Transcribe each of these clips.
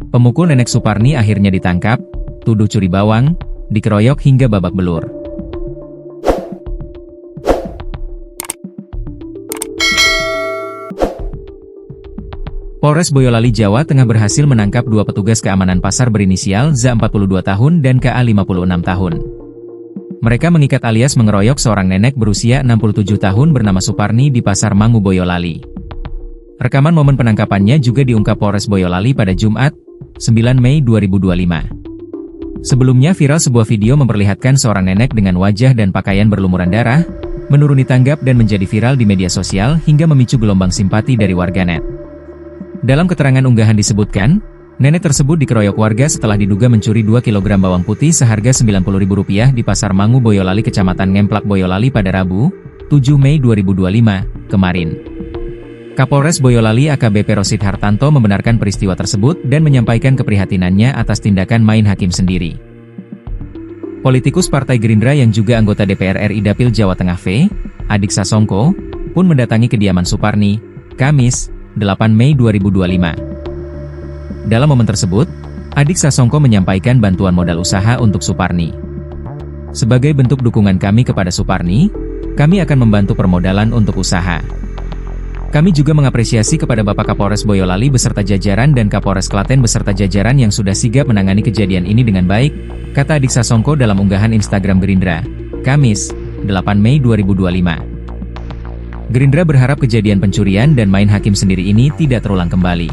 Pemukul nenek Suparni akhirnya ditangkap, tuduh curi bawang, dikeroyok hingga babak belur. Polres Boyolali, Jawa Tengah berhasil menangkap dua petugas keamanan pasar berinisial ZA 42 tahun dan KA 56 tahun. Mereka mengikat alias mengeroyok seorang nenek berusia 67 tahun bernama Suparni di Pasar Mangu, Boyolali. Rekaman momen penangkapannya juga diungkap Polres Boyolali pada Jumat, 9 Mei 2025. Sebelumnya viral sebuah video memperlihatkan seorang nenek dengan wajah dan pakaian berlumuran darah, menuruni tangga dan menjadi viral di media sosial hingga memicu gelombang simpati dari warganet. Dalam keterangan unggahan disebutkan, nenek tersebut dikeroyok warga setelah diduga mencuri 2 kg bawang putih seharga Rp90.000 di Pasar Mangu, Boyolali, Kecamatan Ngemplak, Boyolali pada Rabu, 7 Mei 2025, kemarin. Kapolres Boyolali AKBP Rosid Hartanto membenarkan peristiwa tersebut dan menyampaikan keprihatinannya atas tindakan main hakim sendiri. Politikus Partai Gerindra yang juga anggota DPR RI Dapil Jawa Tengah V, Adhik Sasongko, pun mendatangi kediaman Suparni, Kamis, 8 Mei 2025. Dalam momen tersebut, Adhik Sasongko menyampaikan bantuan modal usaha untuk Suparni. Sebagai bentuk dukungan kami kepada Suparni, kami akan membantu permodalan untuk usaha. Kami juga mengapresiasi kepada Bapak Kapolres Boyolali beserta jajaran dan Kapolres Klaten beserta jajaran yang sudah sigap menangani kejadian ini dengan baik, kata Adhik Sasongko dalam unggahan Instagram Gerindra, Kamis, 8 Mei 2025. Gerindra berharap kejadian pencurian dan main hakim sendiri ini tidak terulang kembali.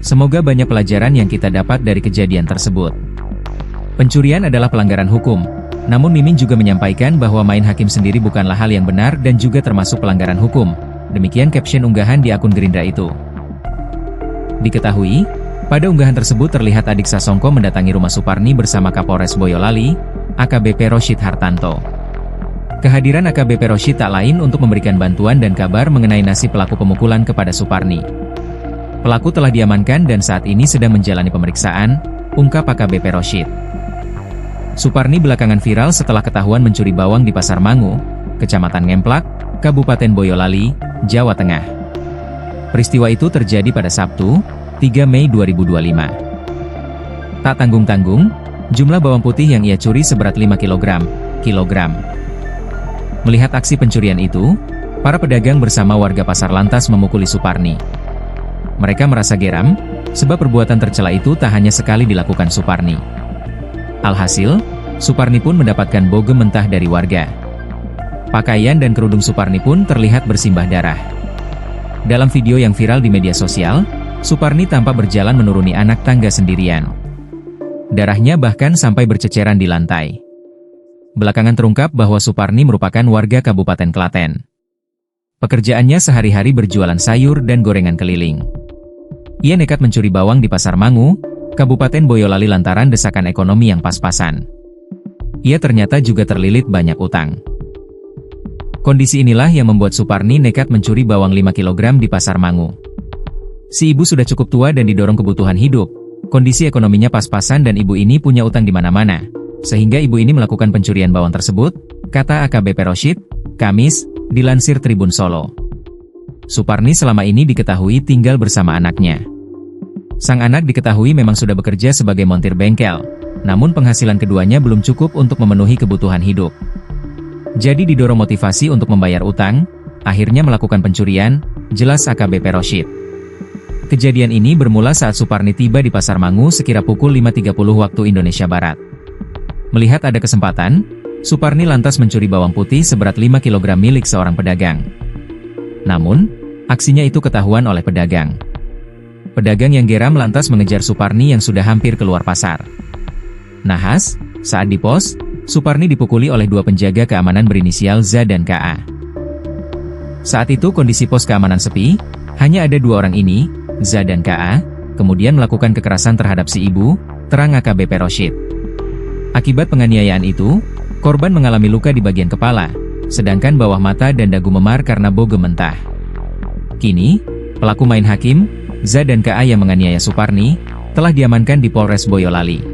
Semoga banyak pelajaran yang kita dapat dari kejadian tersebut. Pencurian adalah pelanggaran hukum, namun Mimin juga menyampaikan bahwa main hakim sendiri bukanlah hal yang benar dan juga termasuk pelanggaran hukum. Demikian caption unggahan di akun Gerindra itu. Diketahui, pada unggahan tersebut terlihat Adhik Sasongko mendatangi rumah Suparni bersama Kapolres Boyolali, AKBP Rosid Hartanto. Kehadiran AKBP Rosid tak lain untuk memberikan bantuan dan kabar mengenai nasib pelaku pemukulan kepada Suparni. Pelaku telah diamankan dan saat ini sedang menjalani pemeriksaan, ungkap AKBP Rosid. Suparni belakangan viral setelah ketahuan mencuri bawang di Pasar Mangu, Kecamatan Ngemplak, Kabupaten Boyolali, Jawa Tengah. Peristiwa itu terjadi pada Sabtu, 3 Mei 2025. Tak tanggung-tanggung, jumlah bawang putih yang ia curi seberat 5 kg. Melihat aksi pencurian itu, para pedagang bersama warga pasar lantas memukuli Suparni. Mereka merasa geram, sebab perbuatan tercela itu tak hanya sekali dilakukan Suparni. Alhasil, Suparni pun mendapatkan bogem mentah dari warga. Pakaian dan kerudung Suparni pun terlihat bersimbah darah. Dalam video yang viral di media sosial, Suparni tampak berjalan menuruni anak tangga sendirian. Darahnya bahkan sampai berceceran di lantai. Belakangan terungkap bahwa Suparni merupakan warga Kabupaten Klaten. Pekerjaannya sehari-hari berjualan sayur dan gorengan keliling. Ia nekat mencuri bawang di Pasar Mangu, Kabupaten Boyolali lantaran desakan ekonomi yang pas-pasan. Ia ternyata juga terlilit banyak utang. Kondisi inilah yang membuat Suparni nekat mencuri bawang 5 kg di Pasar Mangu. Si ibu sudah cukup tua dan didorong kebutuhan hidup. Kondisi ekonominya pas-pasan dan ibu ini punya utang di mana-mana. Sehingga ibu ini melakukan pencurian bawang tersebut, kata AKBP Rosid, Kamis, dilansir Tribun Solo. Suparni selama ini diketahui tinggal bersama anaknya. Sang anak diketahui memang sudah bekerja sebagai montir bengkel, namun penghasilan keduanya belum cukup untuk memenuhi kebutuhan hidup. Jadi didorong motivasi untuk membayar utang, akhirnya melakukan pencurian, jelas AKBP Rosid. Kejadian ini bermula saat Suparni tiba di Pasar Mangu sekira pukul 5.30 waktu Indonesia Barat. Melihat ada kesempatan, Suparni lantas mencuri bawang putih seberat 5 kg milik seorang pedagang. Namun, aksinya itu ketahuan oleh pedagang. Pedagang yang geram lantas mengejar Suparni yang sudah hampir keluar pasar. Nahas, saat di pos, Suparni dipukuli oleh dua penjaga keamanan berinisial ZA dan KA. Saat itu kondisi pos keamanan sepi, hanya ada dua orang ini, ZA dan KA, kemudian melakukan kekerasan terhadap si ibu, terang AKBP Rosid. Akibat penganiayaan itu, korban mengalami luka di bagian kepala, sedangkan bawah mata dan dagu memar karena bogem mentah. Kini, pelaku main hakim, ZA dan KA yang menganiaya Suparni, telah diamankan di Polres Boyolali.